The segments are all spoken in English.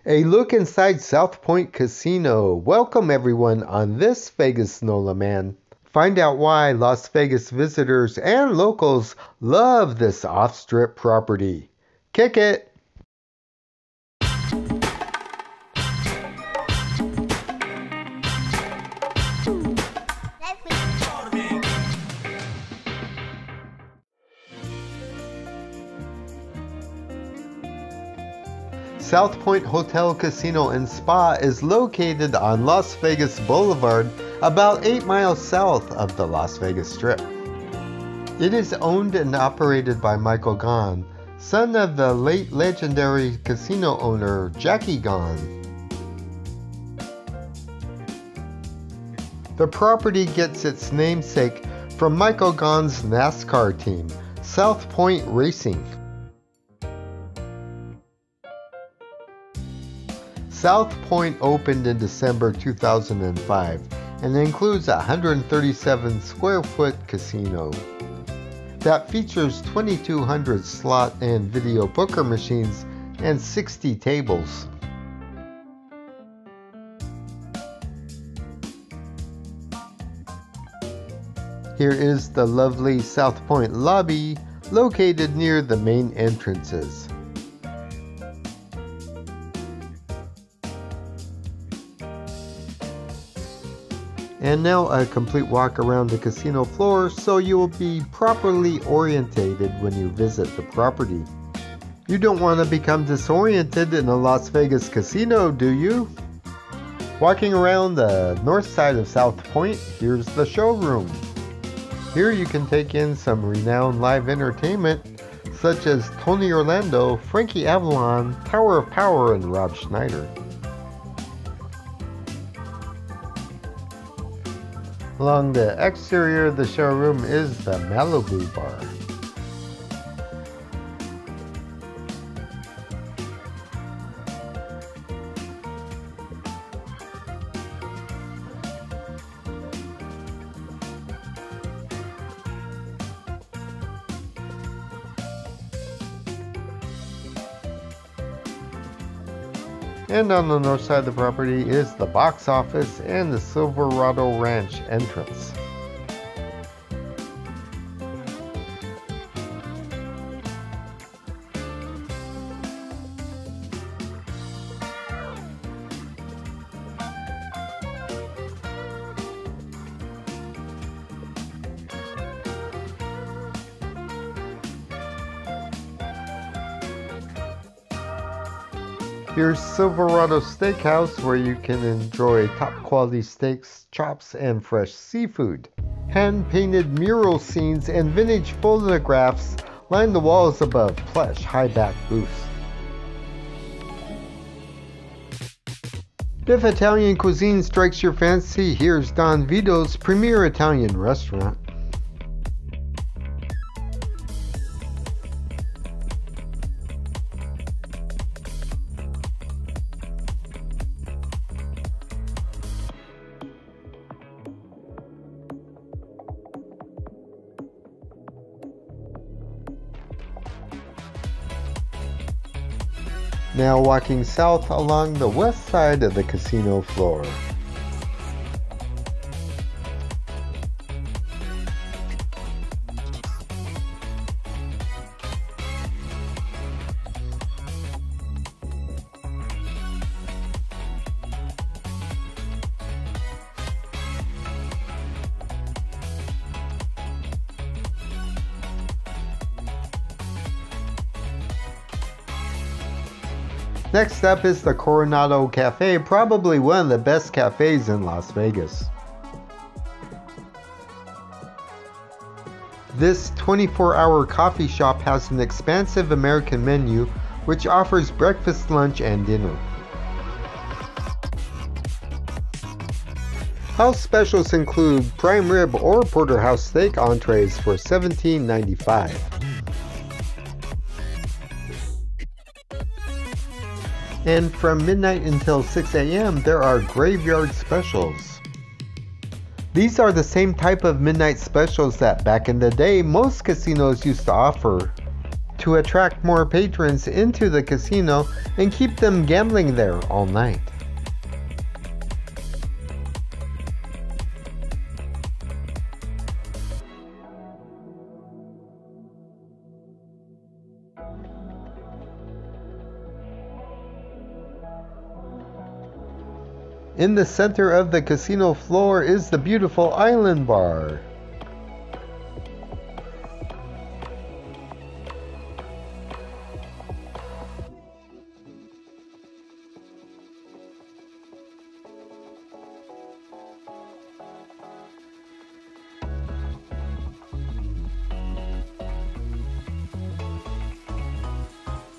A look inside South Point Casino. Welcome everyone on this Vegas Nola Man. Find out why Las Vegas visitors and locals love this off-strip property. Kick it! South Point Hotel, Casino and Spa is located on Las Vegas Boulevard, about 8 miles south of the Las Vegas Strip. It is owned and operated by Michael Gaughan, son of the late legendary casino owner Jackie Gaughan. The property gets its namesake from Michael Gaughan's NASCAR team, South Point Racing. South Point opened in December 2005 and includes a 137 square foot casino that features 2,200 slot and video poker machines and 60 tables. Here is the lovely South Point lobby located near the main entrances. And now a complete walk around the casino floor so you will be properly orientated when you visit the property. You don't want to become disoriented in a Las Vegas casino, do you? Walking around the north side of South Point, here's the showroom. Here you can take in some renowned live entertainment such as Tony Orlando, Frankie Avalon, Tower of Power, and Rob Schneider. Along the exterior of the showroom is the Malibu Bar. And on the north side of the property is the box office and the Silverado Ranch entrance. Here's Silverado Steakhouse, where you can enjoy top quality steaks, chops, and fresh seafood. Hand-painted mural scenes and vintage photographs line the walls above plush high-back booths. If Italian cuisine strikes your fancy, here's Don Vito's premier Italian restaurant. Now walking south along the west side of the casino floor. Next up is the Coronado Cafe, probably one of the best cafes in Las Vegas. This 24-hour coffee shop has an expansive American menu which offers breakfast, lunch, and dinner. House specials include prime rib or porterhouse steak entrees for $17.95. And from midnight until 6 a.m. there are graveyard specials. These are the same type of midnight specials that back in the day most casinos used to offer to attract more patrons into the casino and keep them gambling there all night. In the center of the casino floor is the beautiful Island Bar.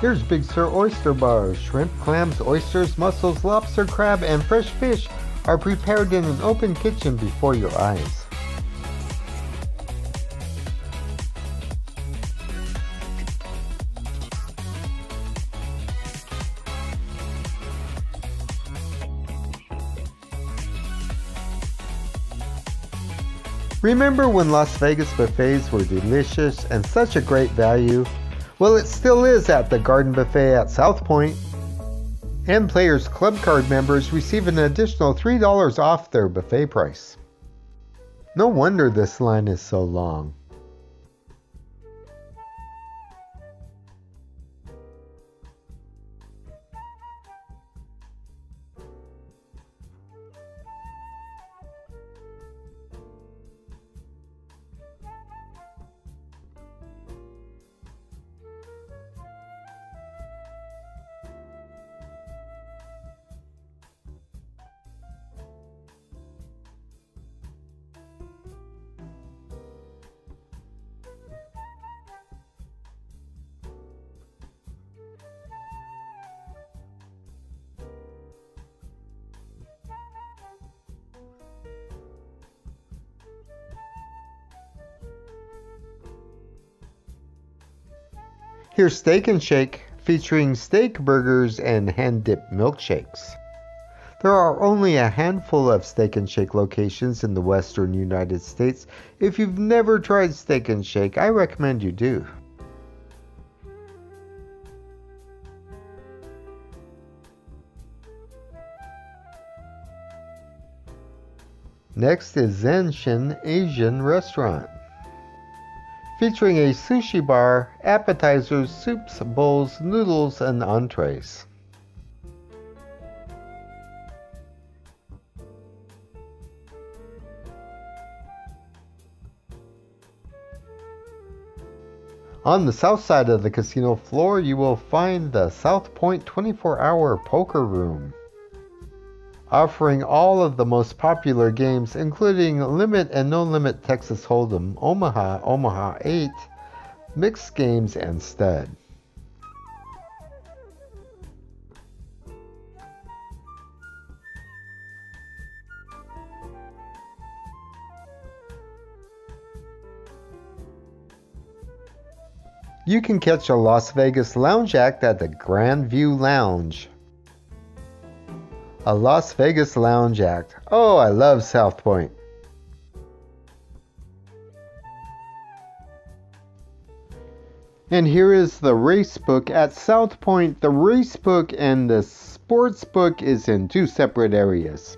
Here's Big Sur Oyster Bar. Shrimp, clams, oysters, mussels, lobster, crab, and fresh fish are prepared in an open kitchen before your eyes. Remember when Las Vegas buffets were delicious and such a great value? Well, it still is at the Garden Buffet at South Point. And Players Club Card members receive an additional $3 off their buffet price. No wonder this line is so long. Here's Steak and Shake, featuring steak burgers and hand-dipped milkshakes. There are only a handful of Steak and Shake locations in the western United States. If you've never tried Steak and Shake, I recommend you do. Next is Zenshin Asian Restaurant, featuring a sushi bar, appetizers, soups, bowls, noodles, and entrees. On the south side of the casino floor, you will find the South Point 24-hour poker room, offering all of the most popular games, including Limit and No Limit Texas Hold'em, Omaha, Omaha 8, mixed games, and stud. You can catch a Las Vegas lounge act at the Grand View Lounge. A Las Vegas lounge act. Oh, I love South Point. And here is the race book at South Point. The race book and the sports book is in two separate areas.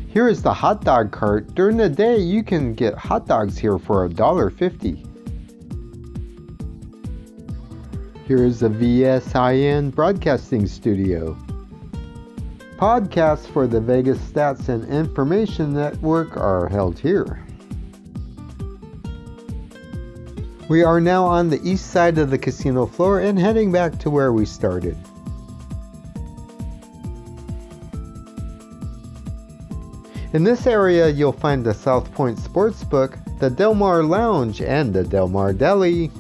Here is the hot dog cart. During the day, you can get hot dogs here for $1.50. Here is the VSIN Broadcasting Studio. Podcasts for the Vegas Stats and Information Network are held here. We are now on the east side of the casino floor and heading back to where we started. In this area, you'll find the South Point Sportsbook, the Del Mar Lounge, and the Del Mar Deli.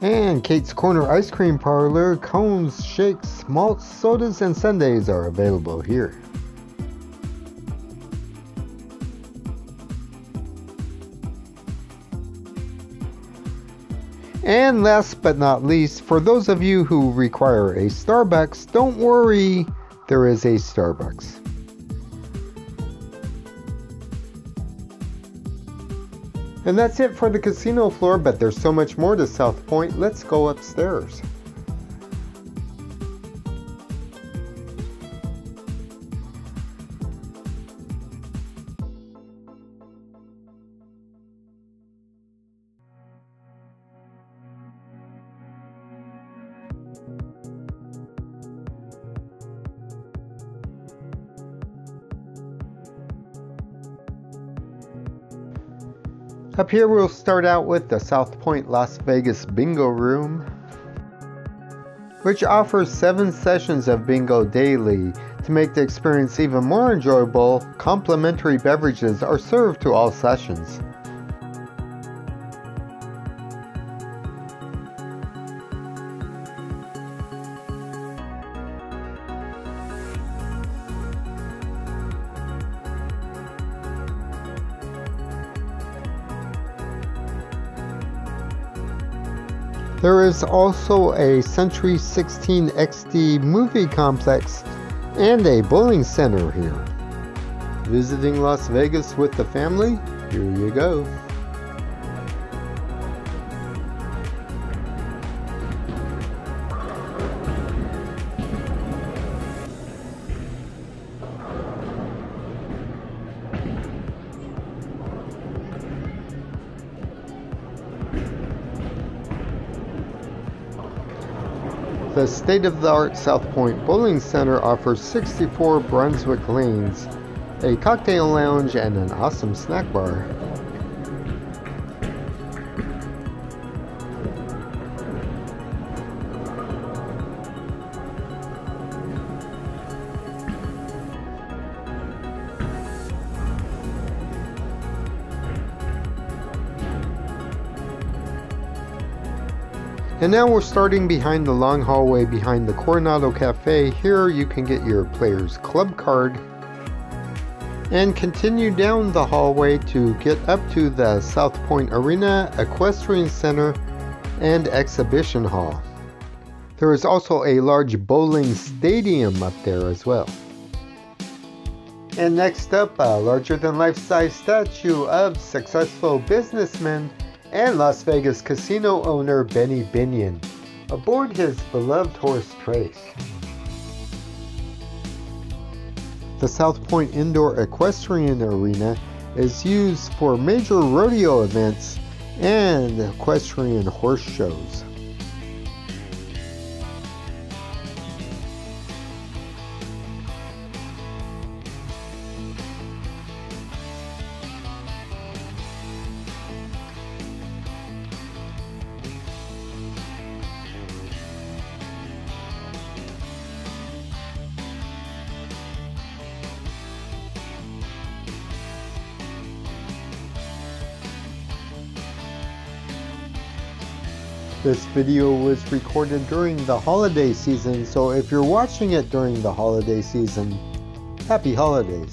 And Kate's Corner Ice Cream Parlor, cones, shakes, malts, sodas, and sundaes are available here. And last but not least, for those of you who require a Starbucks, don't worry, there is a Starbucks. And that's it for the casino floor, but there's so much more to South Point. Let's go upstairs. Up here we'll start out with the South Point Las Vegas Bingo Room, which offers 7 sessions of bingo daily. To make the experience even more enjoyable, complimentary beverages are served to all sessions. There is also a Century 16 XD movie complex and a bowling center here. Visiting Las Vegas with the family? Here you go. The state-of-the-art South Point Bowling Center offers 64 Brunswick lanes, a cocktail lounge, and an awesome snack bar. And now we're starting behind the long hallway behind the Coronado Cafe. Here you can get your player's club card and continue down the hallway to get up to the South Point Arena, Equestrian Center, and Exhibition Hall. There is also a large bowling stadium up there as well. And next up, a larger-than-life size statue of successful businessman and Las Vegas casino owner Benny Binion aboard his beloved horse Trace. The South Point Indoor Equestrian Arena is used for major rodeo events and equestrian horse shows. This video was recorded during the holiday season, so if you're watching it during the holiday season, happy holidays.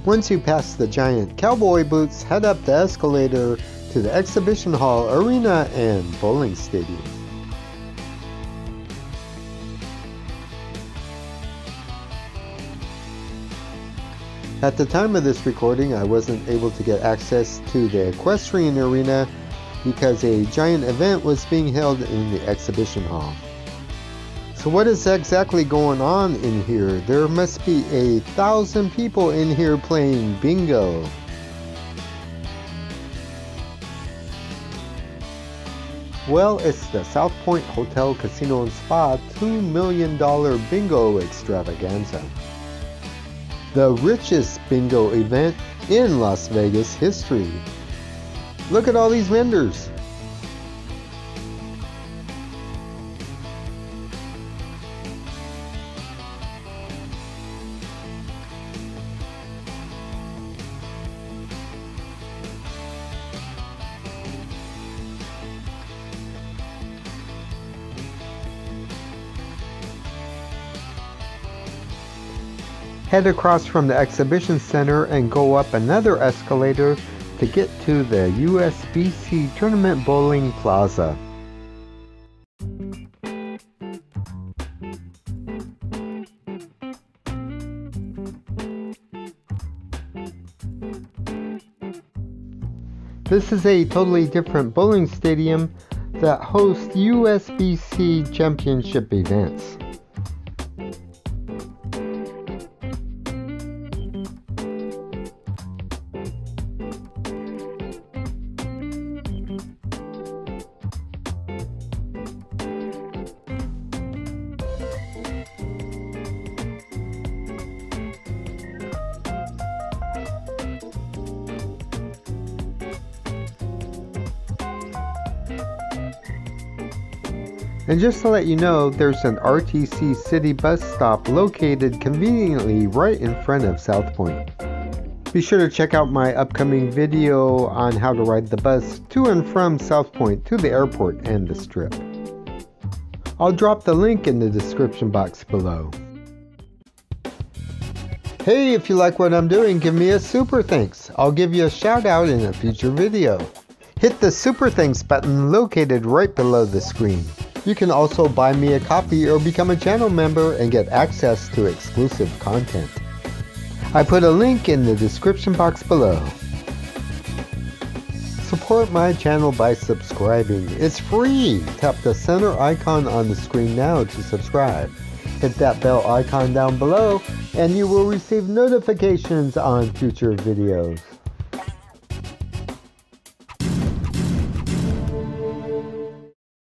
Once you pass the giant cowboy boots, head up the escalator to the Exhibition Hall, Arena, and Bowling Stadium. At the time of this recording, I wasn't able to get access to the Equestrian Arena because a giant event was being held in the Exhibition Hall. So what is exactly going on in here? There must be 1,000 people in here playing bingo. Well, it's the South Point Hotel, Casino and Spa $2 million bingo extravaganza. The richest bingo event in Las Vegas history. Look at all these vendors. Head across from the exhibition center and go up another escalator to get to the USBC Tournament Bowling Plaza. This is a totally different bowling stadium that hosts USBC championship events. And just to let you know, there's an RTC City bus stop located conveniently right in front of South Point. Be sure to check out my upcoming video on how to ride the bus to and from South Point to the airport and the Strip. I'll drop the link in the description box below. Hey, if you like what I'm doing, give me a super thanks. I'll give you a shout out in a future video. Hit the super thanks button located right below the screen. You can also buy me a copy or become a channel member and get access to exclusive content. I put a link in the description box below. Support my channel by subscribing. It's free! Tap the center icon on the screen now to subscribe. Hit that bell icon down below and you will receive notifications on future videos.